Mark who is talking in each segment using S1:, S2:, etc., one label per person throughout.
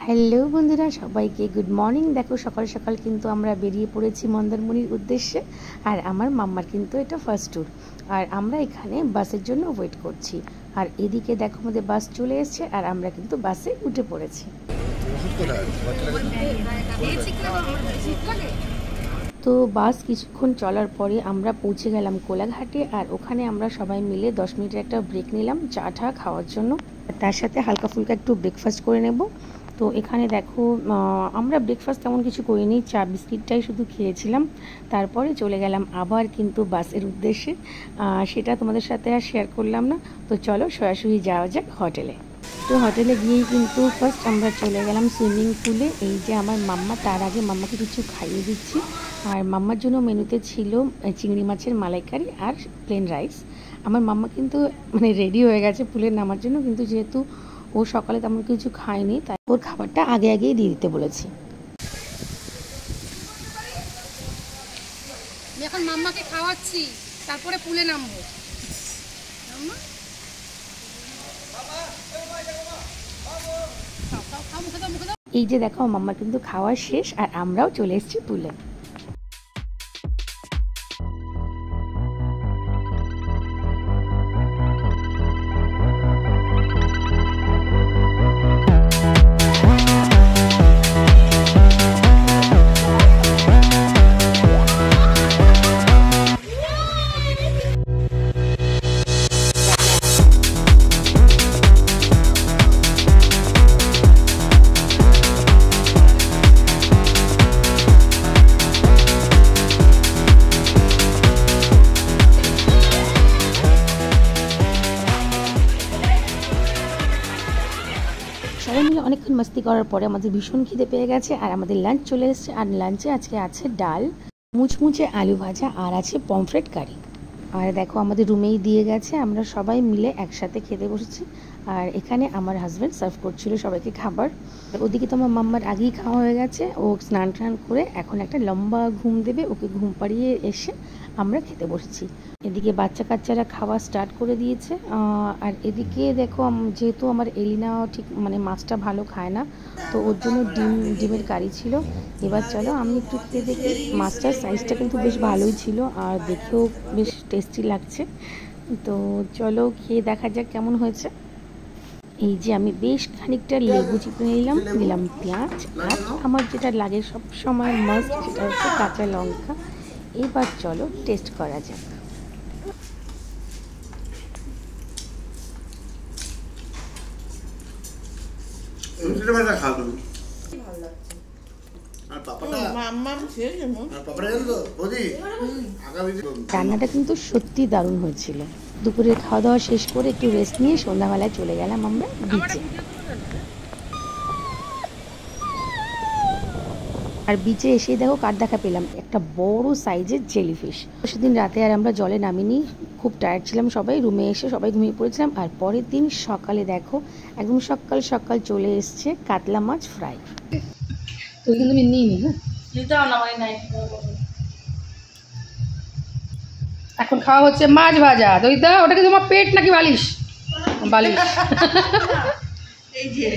S1: Hello বন্ধুরা, সবাইকে good morning. দেখো সকাল সকাল কিন্তু আমরা বেরিয়ে পড়েছি মন্দারমণির উদ্দেশ্যে। আর আমার মাম্মার কিন্তু এটা ফার্স্ট ট্যুর, আর আমরা এখানে বাসের জন্য ওয়েট করছি। আর এদিকে দেখো আমাদের বাস চলে এসেছে আর আমরা কিন্তু বাসে উঠে পড়েছি। তো বাস কিছুক্ষণ চলার পরে আমরা পৌঁছে গেলাম কোলাঘাটে। আর ওখানে আমরা সবাই মিলে 10 মিনিটের একটা ব্রেক নিলাম চা টা খাওয়ার জন্য। তার সাথে হালকা ফুলকা একটু ব্রেকফাস্ট করে নেব। তো এখানে দেখো আমরা ব্রেকফাস্ট তেমন কিছু করিনি, চা বিস্কিটটাই শুধু খেয়েছিলাম। তারপরে চলে গেলাম আবার কিন্তু বাসের উদ্দেশ্যে। সেটা তোমাদের সাথে আর শেয়ার করলাম না। তো চলো সরাসরি যাওয়া যাক হোটেলে। তো হোটেলে গিয়েই কিন্তু ফার্স্ট আমরা চলে গেলাম সুইমিং পুলে। এই যে আমার মাম্মা, তার আগে মাম্মাকে কিছু খাইয়ে দিচ্ছি। আর মাম্মার জন্য মেনুতে ছিল চিংড়ি মাছের মালাইকারি আর প্লেন রাইস। আমার মাম্মা কিন্তু রেডি হয়ে গেছে পুলে নামার জন্য, কিন্তু যেহেতু ও সকালে তেমন কিছু খায়নি তাই ওর খাবারটা আগেই দিয়ে দিতে বলেছি।
S2: এখন মাম্মাকে খাওয়াচ্ছি, তারপরে পুলে নামবো।
S1: এই যে দেখো মাম্মা কিন্তু খাওয়া শেষ আর আমরাও চলে এসেছি পুলে। সবাই মিলে অনেকক্ষণ মাস্তি করার পরে আমাদের ভীষণ খিদে পেয়ে গেছে আর আমাদের লাঞ্চ চলে এসেছে। আর লাঞ্চে আজকে আছে ডাল, মুচমুচে আলু ভাজা আর আছে পমফ্রেট কারি। আর দেখো আমাদের রুমেই দিয়ে গেছে, আমরা সবাই মিলে একসাথে খেতে বসেছি। আর এখানে আমার হাজব্যান্ড সার্ভ করছিল সবাইকে খাবার। ওদিকে তো আমার মাম্মার আগেই খাওয়া হয়ে গেছে, ও স্নান টান করে এখন একটা লম্বা ঘুম দেবে। ওকে ঘুম পাড়িয়ে এসে আমরা খেতে বসেছি। এদিকে বাচ্চা কাচ্চারা খাওয়া স্টার্ট করে দিয়েছে। আর এদিকে দেখো যেহেতু আমার এলিনা ঠিক মাছটা ভালো খায় না, তো ওর জন্য ডিমের কারি ছিল। এবার চলো আমি একটু খেয়ে দেখি। মাছটার সাইজটা কিন্তু বেশ ভালোই ছিল আর দেখেও বেশ টেস্টি লাগছে। তো চলো খেয়ে দেখা যাক কেমন হয়েছে। এই যে আমি বেশ খানিকটা লেবু চিপে নিলাম পেঁয়াজ, আর আমার যেটা লাগে সব সময় মাস্ট সেটা হচ্ছে কাঁচা লঙ্কা। এবার চলো টেস্ট করা যাক। রান্নাটা কিন্তু সত্যি দারুণ হয়েছিল। দুপুরের খাওয়া দাওয়া শেষ করে একটু রেস্ট নিয়ে সন্ধ্যাবেলায় চলে গেলাম আমরা বিচে। আর বিচে এসেই দেখো কার দেখা পেলাম, একটা বড় সাইজের জেলিফিশ। সেদিন রাতে আর আমরা জলে নামিনি, খুব টায়ার্ড ছিলাম সবাই। রুমে এসে সবাই ঘুমিয়ে পড়েছিলাম। আর পরের দিন সকালে দেখো একদম সকাল সকাল চলে এসছে কাতলা মাছ ফ্রাই। তো কিন্তু আমি নিই নি।
S2: এখন খাওয়া হচ্ছে মাছ ভাজা। দইদা ওটা কি তোমার পেট নাকি বালিশ? বালিশ।
S3: এই যে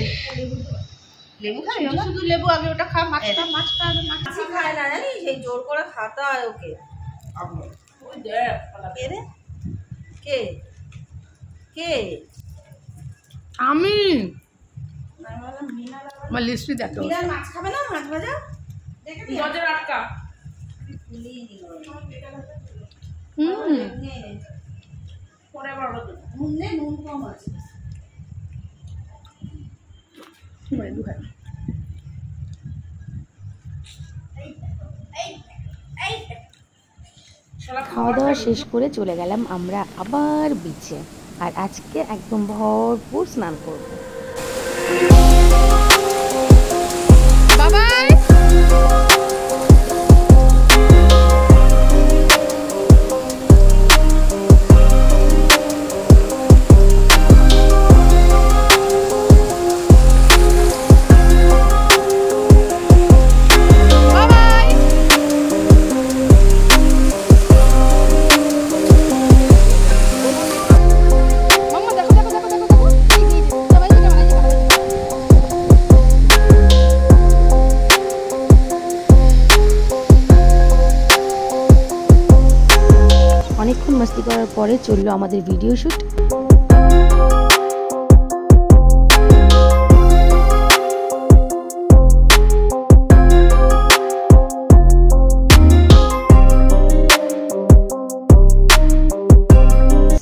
S3: লেবু খাই, শুধু লেবু। আগে ওটা খা, মাছটা মাছ খায় না জানি, সেই জোর করে খাতা হয় ওকে। ওই দেখ কে রে, কে কে
S2: আমি আমার লিস্টে দেখো।
S3: মাছ খাবে না, মাছ ভাজা দেখে নজর আটকা। পরে আবার নুন কম আছে।
S1: খাওয়া দাওয়া শেষ করে চলে গেলাম আমরা আবার বিচে। আর আজকে একদম ভরপুর স্নান করবো। আরতি করার পরে চললো আমাদের ভিডিও শ্যুট।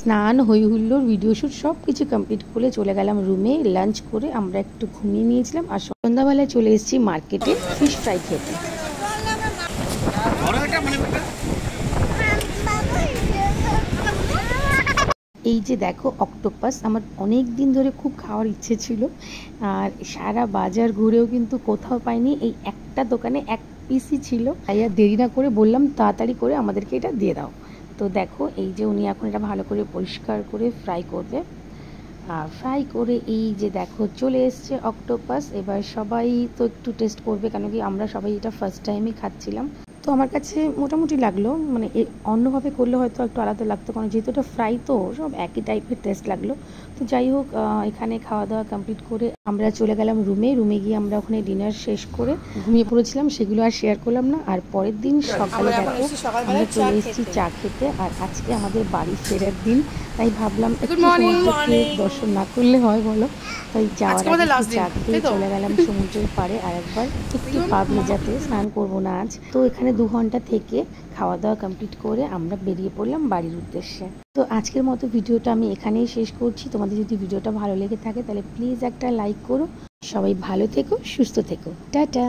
S1: স্নান, হই হুল্লোড়, ভিডিও শ্যুট সব কিছু কমপ্লিট করে চলে গেলাম রুমে। লাঞ্চ করে আমরা একটু ঘুমিয়ে নিয়েছিলাম আর সন্ধ্যাবেলায় চলে এসেছি মার্কেটে ফিশ ফ্রাই খেতে। এই যে দেখো অক্টোপাস, আমার অনেক দিন ধরে খুব খাওয়ার ইচ্ছে ছিল আর সারা বাজার ঘুরেও কিন্তু কোথাও পাইনি। এই একটা দোকানে এক পিসই ছিল, তাই আর দেরি না করে বললাম তাড়াতাড়ি করে আমাদেরকে এটা দিয়ে দাও। তো দেখো এই যে উনি এখন এটা ভালো করে পরিষ্কার করে ফ্রাই করবে। আর ফ্রাই করে এই যে দেখো চলে এসছে অক্টোপাস। এবার সবাই তো একটু টেস্ট করবে, কেন কি আমরা সবাই এটা ফার্স্ট টাইমই খাচ্ছিলাম। তো আমার কাছে মোটামুটি লাগলো, মানে অন্যভাবে করলে হয়তো একটু আলাদা লাগতো, কারণ যেহেতু এটা ফ্রাই তো সব একই টাইপের টেস্ট লাগলো। তো যাই হোক, এখানে খাওয়া দাওয়া কমপ্লিট করে আমরা চলে গেলাম রুমে গিয়ে আমরা ওখানে ডিনার শেষ করে ঘুমিয়ে পড়েছিলাম, সেগুলো আর শেয়ার করলাম না। আর পরের দিন সকালে দেখো আমরা চলে এসেছি চা খেতে, আর আজকে আমাদের বাড়ি ফেরার দিন, তাই ভাবলাম একটু সমুদ্রকে দর্শন না করলে হয় বলো, তাই যাওয়ার আগে চা খেয়ে চলে গেলাম সমুদ্রের পাড়ে আর একবার একটু পা ভেজাতে। স্নান করবো না আজ। তো এখানে 2 ঘন্টা থেকে খাওয়া দাওয়া কমপ্লিট করে আমরা বেরিয়ে পড়লাম বাড়ির উদ্দেশ্যে। তো আজকের মতো ভিডিওটা আমি এখানেই শেষ করছি। তোমাদের যদি ভিডিওটা ভালো লেগে থাকে তাহলে প্লিজ একটা লাইক করো। সবাই ভালো থেকো, সুস্থ থেকো, টাটা।